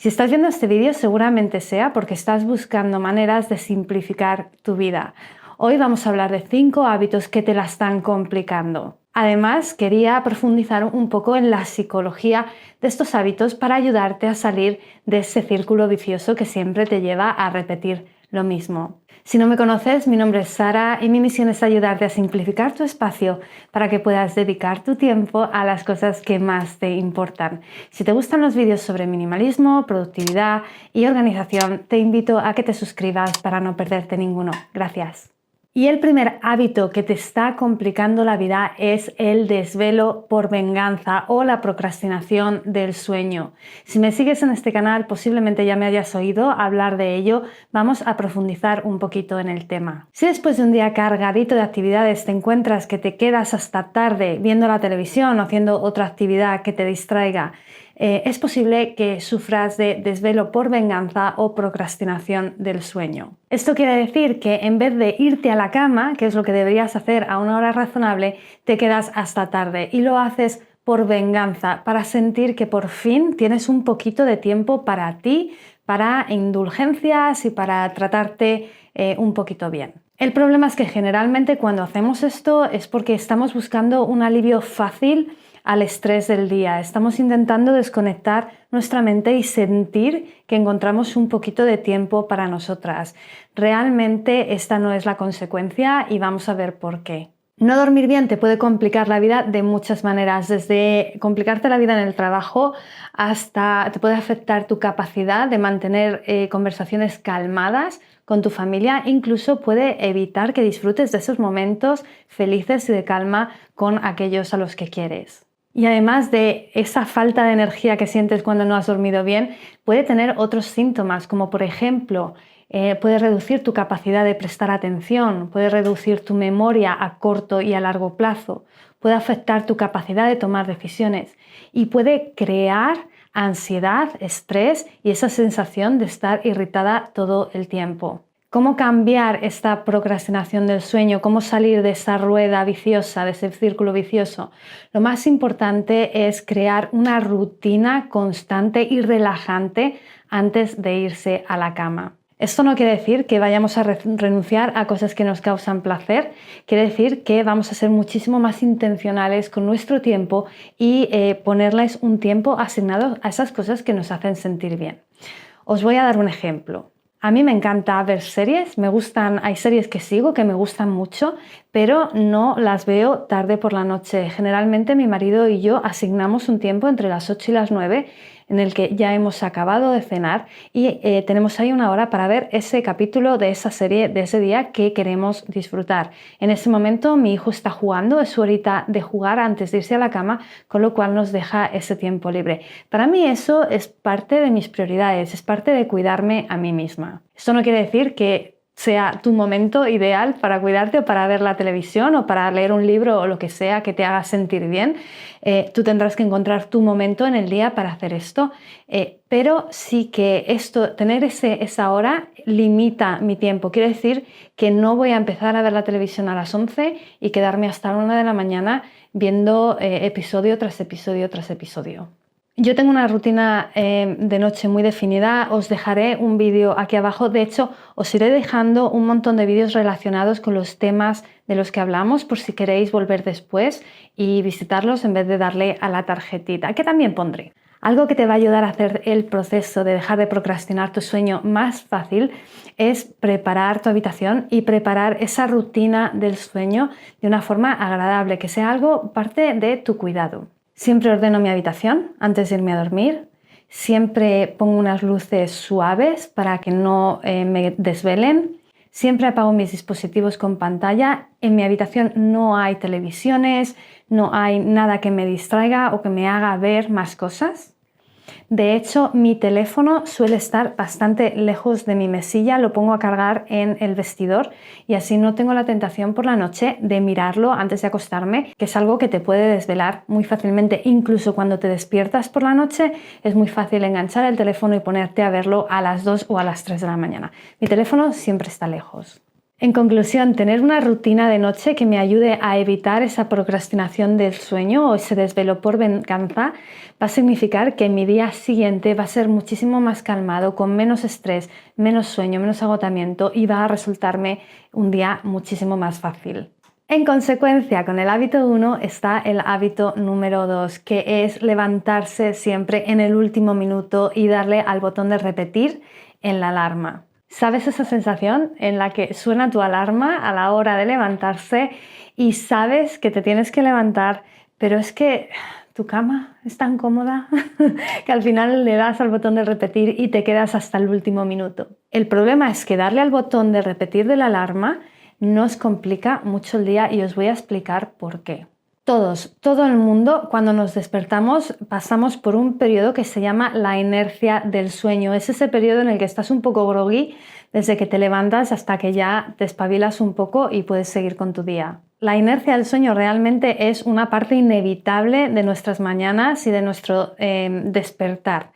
Si estás viendo este vídeo, seguramente sea porque estás buscando maneras de simplificar tu vida. Hoy vamos a hablar de 5 hábitos que te la están complicando. Además, quería profundizar un poco en la psicología de estos hábitos para ayudarte a salir de ese círculo vicioso que siempre te lleva a repetir lo mismo. Si no me conoces, mi nombre es Sara y mi misión es ayudarte a simplificar tu espacio para que puedas dedicar tu tiempo a las cosas que más te importan. Si te gustan los vídeos sobre minimalismo, productividad y organización, te invito a que te suscribas para no perderte ninguno. Gracias. Y el primer hábito que te está complicando la vida es el desvelo por venganza o la procrastinación del sueño. Si me sigues en este canal, posiblemente ya me hayas oído hablar de ello. Vamos a profundizar un poquito en el tema. Si después de un día cargadito de actividades te encuentras que te quedas hasta tarde viendo la televisión o haciendo otra actividad que te distraiga, es posible que sufras de desvelo por venganza o procrastinación del sueño. Esto quiere decir que en vez de irte a la cama, que es lo que deberías hacer a una hora razonable, te quedas hasta tarde y lo haces por venganza, para sentir que por fin tienes un poquito de tiempo para ti, para indulgencias y para tratarte un poquito bien. El problema es que generalmente cuando hacemos esto es porque estamos buscando un alivio fácil al estrés del día. Estamos intentando desconectar nuestra mente y sentir que encontramos un poquito de tiempo para nosotras. Realmente esta no es la consecuencia y vamos a ver por qué. No dormir bien te puede complicar la vida de muchas maneras, desde complicarte la vida en el trabajo hasta te puede afectar tu capacidad de mantener conversaciones calmadas con tu familia, incluso puede evitar que disfrutes de esos momentos felices y de calma con aquellos a los que quieres. Y además de esa falta de energía que sientes cuando no has dormido bien, puede tener otros síntomas, como por ejemplo, puede reducir tu capacidad de prestar atención, puede reducir tu memoria a corto y a largo plazo, puede afectar tu capacidad de tomar decisiones y puede crear ansiedad, estrés y esa sensación de estar irritada todo el tiempo. ¿Cómo cambiar esta procrastinación del sueño? ¿Cómo salir de esa rueda viciosa, de ese círculo vicioso? Lo más importante es crear una rutina constante y relajante antes de irse a la cama. Esto no quiere decir que vayamos a renunciar a cosas que nos causan placer, quiere decir que vamos a ser muchísimo más intencionales con nuestro tiempo y ponerles un tiempo asignado a esas cosas que nos hacen sentir bien. Os voy a dar un ejemplo. A mí me encanta ver series, hay series que sigo que me gustan mucho, pero no las veo tarde por la noche. Generalmente mi marido y yo asignamos un tiempo entre las 8 y las 9 en el que ya hemos acabado de cenar y tenemos ahí una hora para ver ese capítulo de esa serie de ese día que queremos disfrutar. En ese momento mi hijo está jugando, es su horita de jugar antes de irse a la cama, con lo cual nos deja ese tiempo libre. Para mí eso es parte de mis prioridades, es parte de cuidarme a mí misma. Esto no quiere decir que sea tu momento ideal para cuidarte o para ver la televisión o para leer un libro o lo que sea que te haga sentir bien. Tú tendrás que encontrar tu momento en el día para hacer esto, pero sí que tener esa hora limita mi tiempo. Quiere decir que no voy a empezar a ver la televisión a las 11 y quedarme hasta la 1 de la mañana viendo episodio tras episodio tras episodio. Yo tengo una rutina de noche muy definida, os dejaré un vídeo aquí abajo, de hecho os iré dejando un montón de vídeos relacionados con los temas de los que hablamos por si queréis volver después y visitarlos en vez de darle a la tarjetita, que también pondré. Algo que te va a ayudar a hacer el proceso de dejar de procrastinar tu sueño más fácil es preparar tu habitación y preparar esa rutina del sueño de una forma agradable, que sea algo parte de tu cuidado. Siempre ordeno mi habitación antes de irme a dormir. Siempre pongo unas luces suaves para que no me desvelen. Siempre apago mis dispositivos con pantalla. En mi habitación no hay televisiones, no hay nada que me distraiga o que me haga ver más cosas. De hecho, mi teléfono suele estar bastante lejos de mi mesilla, lo pongo a cargar en el vestidor y así no tengo la tentación por la noche de mirarlo antes de acostarme, que es algo que te puede desvelar muy fácilmente. Incluso cuando te despiertas por la noche es muy fácil enganchar el teléfono y ponerte a verlo a las 2 o a las 3 de la mañana. Mi teléfono siempre está lejos. En conclusión, tener una rutina de noche que me ayude a evitar esa procrastinación del sueño o ese desvelo por venganza va a significar que mi día siguiente va a ser muchísimo más calmado, con menos estrés, menos sueño, menos agotamiento y va a resultarme un día muchísimo más fácil. En consecuencia, con el hábito 1 está el hábito número 2, que es levantarse siempre en el último minuto y darle al botón de repetir en la alarma. ¿Sabes esa sensación en la que suena tu alarma a la hora de levantarse y sabes que te tienes que levantar, pero es que tu cama es tan cómoda que al final le das al botón de repetir y te quedas hasta el último minuto? El problema es que darle al botón de repetir de la alarma nos complica mucho el día y os voy a explicar por qué. Todo el mundo, cuando nos despertamos, pasamos por un periodo que se llama la inercia del sueño. Es ese periodo en el que estás un poco groggy desde que te levantas hasta que ya te espabilas un poco y puedes seguir con tu día. La inercia del sueño realmente es una parte inevitable de nuestras mañanas y de nuestro despertar,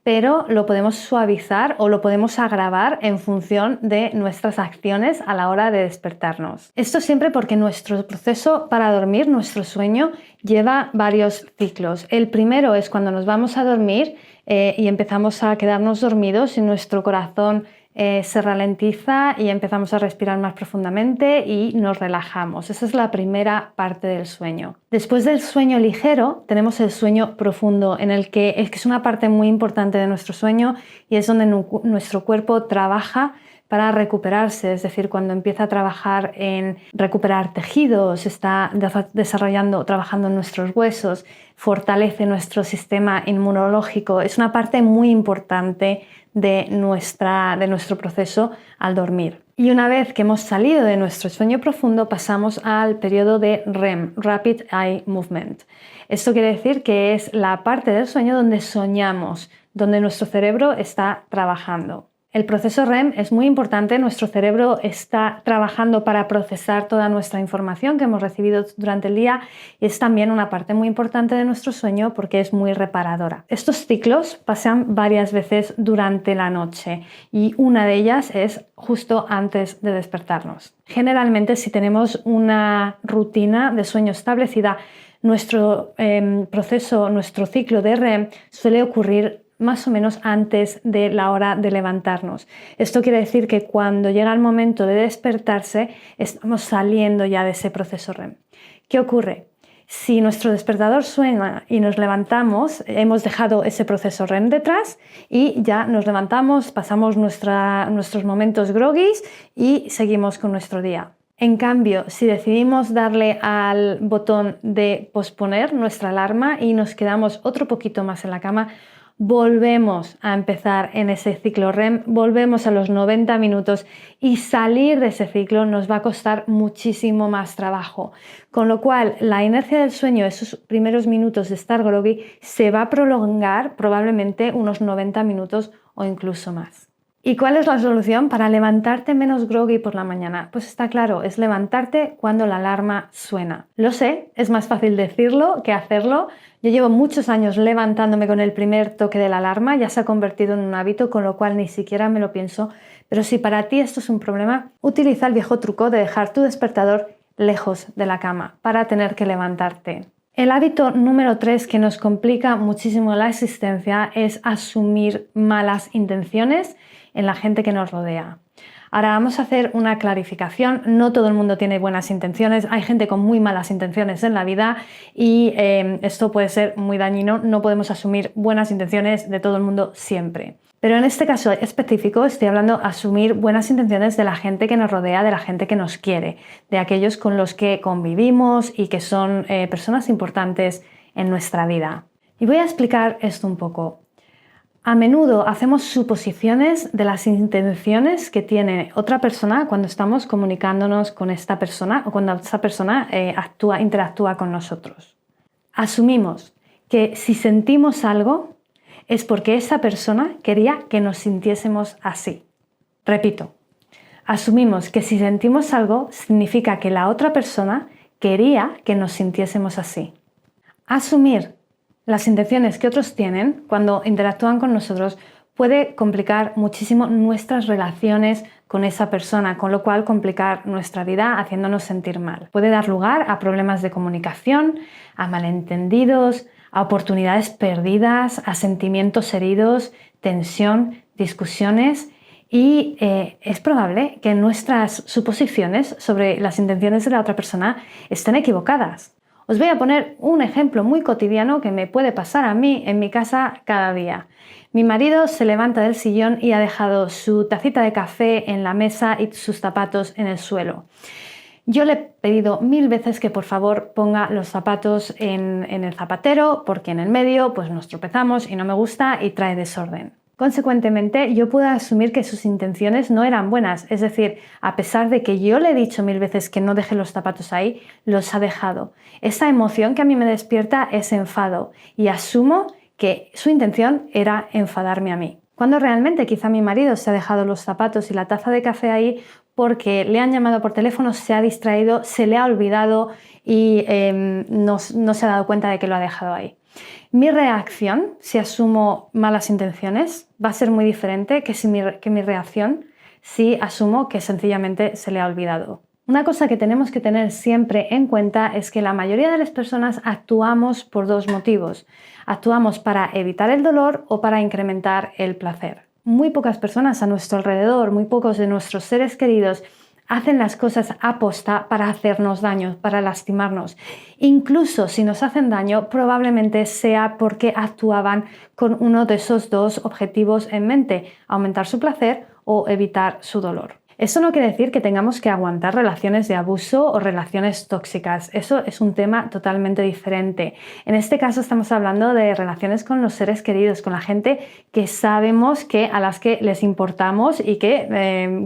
pero lo podemos suavizar o lo podemos agravar en función de nuestras acciones a la hora de despertarnos. Esto siempre porque nuestro proceso para dormir, nuestro sueño, lleva varios ciclos. El primero es cuando nos vamos a dormir y empezamos a quedarnos dormidos y nuestro corazón se ralentiza y empezamos a respirar más profundamente y nos relajamos. Esa es la primera parte del sueño. Después del sueño ligero tenemos el sueño profundo, en el que es una parte muy importante de nuestro sueño y es donde nuestro cuerpo trabaja para recuperarse, es decir, cuando empieza a trabajar en recuperar tejidos, está trabajando en nuestros huesos, fortalece nuestro sistema inmunológico. Es una parte muy importante de nuestro proceso al dormir. Y una vez que hemos salido de nuestro sueño profundo, pasamos al periodo de REM, Rapid Eye Movement. Esto quiere decir que es la parte del sueño donde soñamos, donde nuestro cerebro está trabajando. El proceso REM es muy importante, nuestro cerebro está trabajando para procesar toda nuestra información que hemos recibido durante el día y es también una parte muy importante de nuestro sueño porque es muy reparadora. Estos ciclos pasan varias veces durante la noche y una de ellas es justo antes de despertarnos. Generalmente, si tenemos una rutina de sueño establecida, nuestro nuestro ciclo de REM suele ocurrir más o menos antes de la hora de levantarnos. Esto quiere decir que cuando llega el momento de despertarse, estamos saliendo ya de ese proceso REM. ¿Qué ocurre? Si nuestro despertador suena y nos levantamos, hemos dejado ese proceso REM detrás y ya nos levantamos, pasamos nuestros momentos groggies y seguimos con nuestro día. En cambio, si decidimos darle al botón de posponer nuestra alarma y nos quedamos otro poquito más en la cama, volvemos a empezar en ese ciclo REM, volvemos a los 90 minutos y salir de ese ciclo nos va a costar muchísimo más trabajo. Con lo cual, la inercia del sueño, esos primeros minutos de estar groggy, se va a prolongar probablemente unos 90 minutos o incluso más. ¿Y cuál es la solución para levantarte menos groggy por la mañana? Pues está claro, es levantarte cuando la alarma suena. Lo sé, es más fácil decirlo que hacerlo. Yo llevo muchos años levantándome con el primer toque de la alarma, ya se ha convertido en un hábito, con lo cual ni siquiera me lo pienso. Pero si para ti esto es un problema, utiliza el viejo truco de dejar tu despertador lejos de la cama para tener que levantarte. El hábito número 3 que nos complica muchísimo la existencia es asumir malas intenciones en la gente que nos rodea. Ahora vamos a hacer una clarificación. No todo el mundo tiene buenas intenciones, hay gente con muy malas intenciones en la vida y esto puede ser muy dañino. No podemos asumir buenas intenciones de todo el mundo siempre. Pero en este caso específico estoy hablando de asumir buenas intenciones de la gente que nos rodea, de la gente que nos quiere, de aquellos con los que convivimos y que son personas importantes en nuestra vida. Y voy a explicar esto un poco. A menudo hacemos suposiciones de las intenciones que tiene otra persona cuando estamos comunicándonos con esta persona o cuando esta persona interactúa con nosotros. Asumimos que si sentimos algo es porque esa persona quería que nos sintiésemos así. Repito, asumimos que si sentimos algo significa que la otra persona quería que nos sintiésemos así. Asumir las intenciones que otros tienen cuando interactúan con nosotros puede complicar muchísimo nuestras relaciones con esa persona, con lo cual complicar nuestra vida haciéndonos sentir mal. Puede dar lugar a problemas de comunicación, a malentendidos, a oportunidades perdidas, a sentimientos heridos, tensión, discusiones y es probable que nuestras suposiciones sobre las intenciones de la otra persona estén equivocadas. Os voy a poner un ejemplo muy cotidiano que me puede pasar a mí en mi casa cada día. Mi marido se levanta del sillón y ha dejado su tacita de café en la mesa y sus zapatos en el suelo. Yo le he pedido 1000 veces que por favor ponga los zapatos en el zapatero porque en el medio pues nos tropezamos y no me gusta y trae desorden. Consecuentemente, yo puedo asumir que sus intenciones no eran buenas, es decir, a pesar de que yo le he dicho 1000 veces que no deje los zapatos ahí, los ha dejado. Esa emoción que a mí me despierta es enfado y asumo que su intención era enfadarme a mí. Cuando realmente quizá mi marido se ha dejado los zapatos y la taza de café ahí porque le han llamado por teléfono, se ha distraído, se le ha olvidado y no se ha dado cuenta de que lo ha dejado ahí. Mi reacción, si asumo malas intenciones, va a ser muy diferente que mi reacción si asumo que sencillamente se le ha olvidado. Una cosa que tenemos que tener siempre en cuenta es que la mayoría de las personas actuamos por dos motivos. Actuamos para evitar el dolor o para incrementar el placer. Muy pocas personas a nuestro alrededor, muy pocos de nuestros seres queridos hacen las cosas aposta para hacernos daño, para lastimarnos. Incluso si nos hacen daño, probablemente sea porque actuaban con uno de esos dos objetivos en mente, aumentar su placer o evitar su dolor. Eso no quiere decir que tengamos que aguantar relaciones de abuso o relaciones tóxicas. Eso es un tema totalmente diferente. En este caso estamos hablando de relaciones con los seres queridos, con la gente que sabemos a las que les importamos y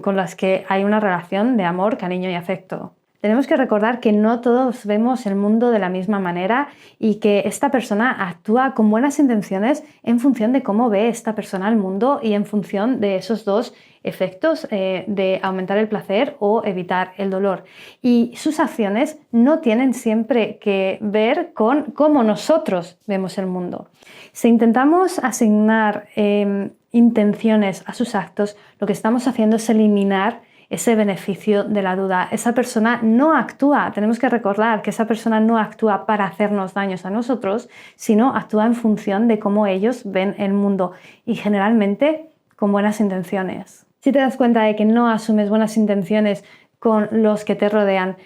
con las que hay una relación de amor, cariño y afecto. Tenemos que recordar que no todos vemos el mundo de la misma manera y que esta persona actúa con buenas intenciones en función de cómo ve esta persona el mundo y en función de esos dos efectos de aumentar el placer o evitar el dolor. Y sus acciones no tienen siempre que ver con cómo nosotros vemos el mundo. Si intentamos asignar intenciones a sus actos, lo que estamos haciendo es eliminar ese beneficio de la duda. Esa persona no actúa, tenemos que recordar que esa persona no actúa para hacernos daños a nosotros, sino actúa en función de cómo ellos ven el mundo y generalmente con buenas intenciones. Si te das cuenta de que no asumes buenas intenciones con los que te rodean,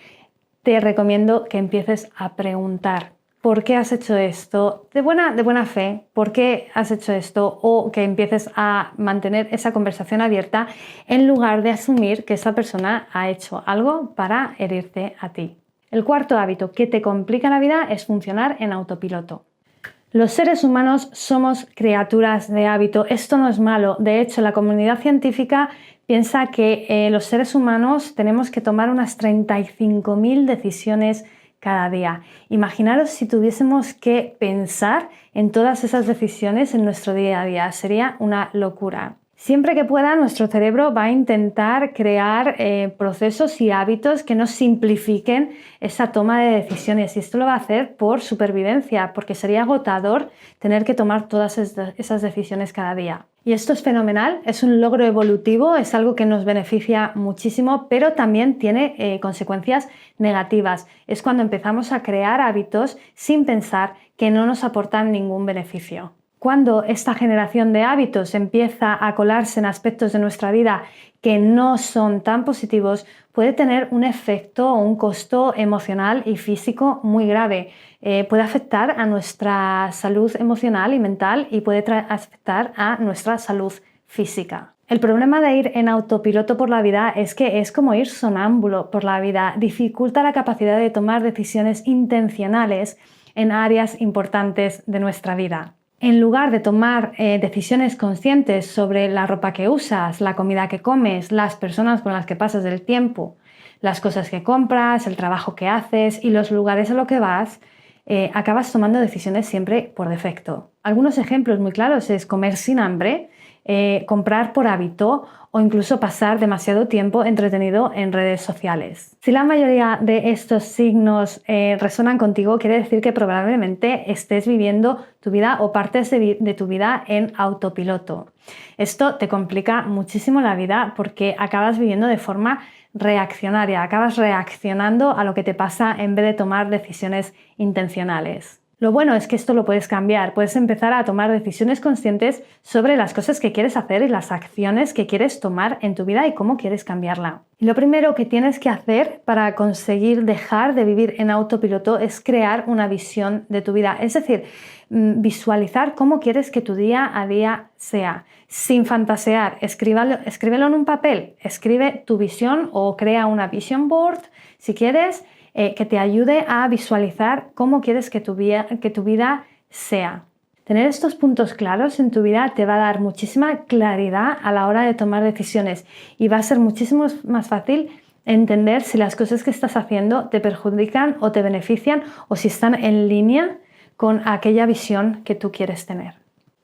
te recomiendo que empieces a preguntar ¿por qué has hecho esto? De buena fe, ¿por qué has hecho esto? O que empieces a mantener esa conversación abierta en lugar de asumir que esa persona ha hecho algo para herirte a ti. El cuarto hábito que te complica la vida es funcionar en autopiloto. Los seres humanos somos criaturas de hábito. Esto no es malo. De hecho, la comunidad científica piensa que los seres humanos tenemos que tomar unas 35.000 decisiones cada día. Imaginaros si tuviésemos que pensar en todas esas decisiones en nuestro día a día. Sería una locura. Siempre que pueda, nuestro cerebro va a intentar crear procesos y hábitos que nos simplifiquen esa toma de decisiones. Y esto lo va a hacer por supervivencia, porque sería agotador tener que tomar todas esas decisiones cada día. Y esto es fenomenal, es un logro evolutivo, es algo que nos beneficia muchísimo, pero también tiene consecuencias negativas. Es cuando empezamos a crear hábitos sin pensar que no nos aportan ningún beneficio. Cuando esta generación de hábitos empieza a colarse en aspectos de nuestra vida que no son tan positivos, puede tener un efecto o un costo emocional y físico muy grave. Puede afectar a nuestra salud emocional y mental y puede afectar a nuestra salud física. El problema de ir en autopiloto por la vida es que es como ir sonámbulo por la vida, dificulta la capacidad de tomar decisiones intencionales en áreas importantes de nuestra vida. En lugar de tomar decisiones conscientes sobre la ropa que usas, la comida que comes, las personas con las que pasas el tiempo, las cosas que compras, el trabajo que haces y los lugares a los que vas, acabas tomando decisiones siempre por defecto. Algunos ejemplos muy claros es comer sin hambre, comprar por hábito o incluso pasar demasiado tiempo entretenido en redes sociales. Si la mayoría de estos signos resuenan contigo, quiere decir que probablemente estés viviendo tu vida o partes de tu vida en autopiloto. Esto te complica muchísimo la vida porque acabas viviendo de forma reaccionaria, acabas reaccionando a lo que te pasa en vez de tomar decisiones intencionales. Lo bueno es que esto lo puedes cambiar, puedes empezar a tomar decisiones conscientes sobre las cosas que quieres hacer y las acciones que quieres tomar en tu vida y cómo quieres cambiarla. Y lo primero que tienes que hacer para conseguir dejar de vivir en autopiloto es crear una visión de tu vida, es decir, visualizar cómo quieres que tu día a día sea, sin fantasear. Escríbelo en un papel, escribe tu visión o crea una vision board si quieres, que te ayude a visualizar cómo quieres que tu vida sea. Tener estos puntos claros en tu vida te va a dar muchísima claridad a la hora de tomar decisiones y va a ser muchísimo más fácil entender si las cosas que estás haciendo te perjudican o te benefician o si están en línea con aquella visión que tú quieres tener.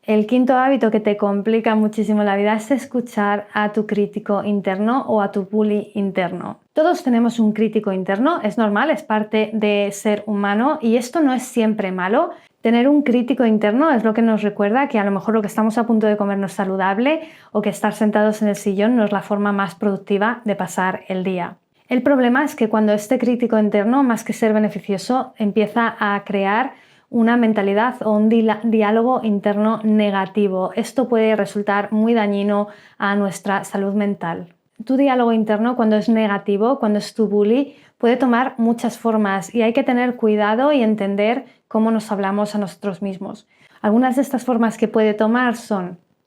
El quinto hábito que te complica muchísimo la vida es escuchar a tu crítico interno o a tu bully interno. Todos tenemos un crítico interno, es normal, es parte de ser humano y esto no es siempre malo. Tener un crítico interno es lo que nos recuerda que a lo mejor lo que estamos a punto de comer no es saludable o que estar sentados en el sillón no es la forma más productiva de pasar el día. El problema es que cuando este crítico interno, más que ser beneficioso, empieza a crear una mentalidad o un diálogo interno negativo. Esto puede resultar muy dañino a nuestra salud mental. Tu diálogo interno, cuando es negativo, cuando es tu bully, puede tomar muchas formas y hay que tener cuidado y entender cómo nos hablamos a nosotros mismos. Algunas de estas formas que puede tomar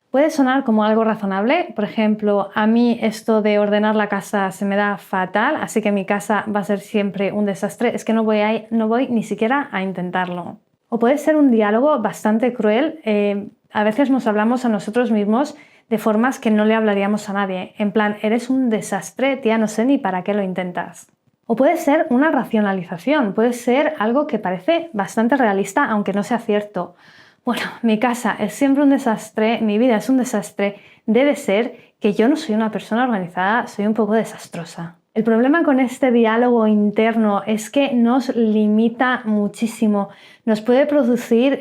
puede sonar como algo razonable. Por ejemplo, a mí esto de ordenar la casa se me da fatal, así que mi casa va a ser siempre un desastre. Es que no voy ni siquiera a intentarlo. O puede ser un diálogo bastante cruel. A veces nos hablamos a nosotros mismos de formas que no le hablaríamos a nadie. En plan, eres un desastre, tía, no sé ni para qué lo intentas. O puede ser una racionalización, puede ser algo que parece bastante realista, aunque no sea cierto. Bueno, mi casa es siempre un desastre, mi vida es un desastre, debe ser que yo no soy una persona organizada, soy un poco desastrosa. El problema con este diálogo interno es que nos limita muchísimo, nos puede producir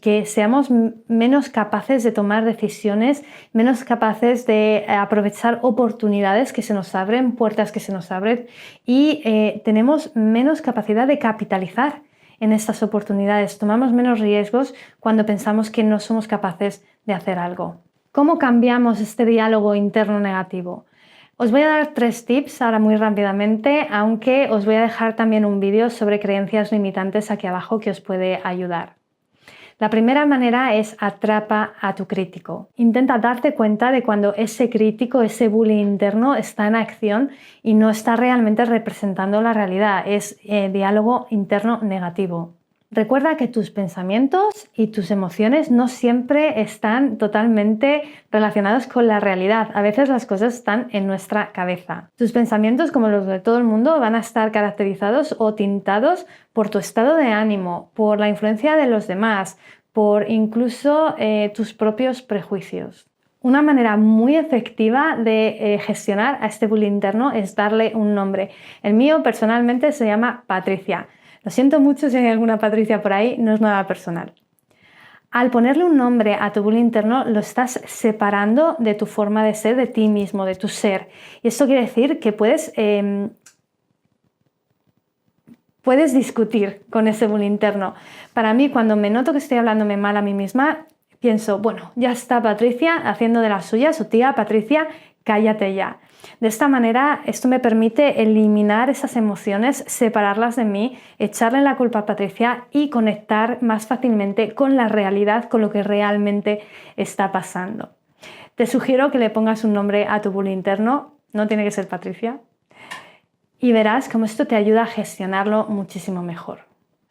que seamos menos capaces de tomar decisiones, menos capaces de aprovechar oportunidades que se nos abren, puertas que se nos abren y tenemos menos capacidad de capitalizar en estas oportunidades, tomamos menos riesgos cuando pensamos que no somos capaces de hacer algo. ¿Cómo cambiamos este diálogo interno negativo? Os voy a dar 3 tips ahora muy rápidamente, aunque os voy a dejar también un vídeo sobre creencias limitantes aquí abajo que os puede ayudar. La primera manera es atrapa a tu crítico. Intenta darte cuenta de cuando ese crítico, ese bully interno está en acción y no está realmente representando la realidad, es diálogo interno negativo. Recuerda que tus pensamientos y tus emociones no siempre están totalmente relacionados con la realidad. A veces las cosas están en nuestra cabeza. Tus pensamientos, como los de todo el mundo, van a estar caracterizados o tintados por tu estado de ánimo, por la influencia de los demás, por incluso tus propios prejuicios. Una manera muy efectiva de gestionar a este bullying interno es darle un nombre. El mío personalmente se llama Patricia. Lo siento mucho si hay alguna Patricia por ahí, no es nada personal. Al ponerle un nombre a tu bullying interno, lo estás separando de tu forma de ser, de ti mismo, de tu ser. Y esto quiere decir que puedes discutir con ese bullying interno. Para mí, cuando me noto que estoy hablándome mal a mí misma, pienso, bueno, ya está Patricia haciendo de las suyas, o tía Patricia, cállate ya. De esta manera, esto me permite eliminar esas emociones, separarlas de mí, echarle la culpa a Patricia y conectar más fácilmente con la realidad, con lo que realmente está pasando. Te sugiero que le pongas un nombre a tu bullying interno, no tiene que ser Patricia, y verás cómo esto te ayuda a gestionarlo muchísimo mejor.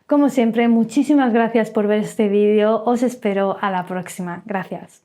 Como siempre, muchísimas gracias por ver este vídeo, os espero a la próxima. Gracias.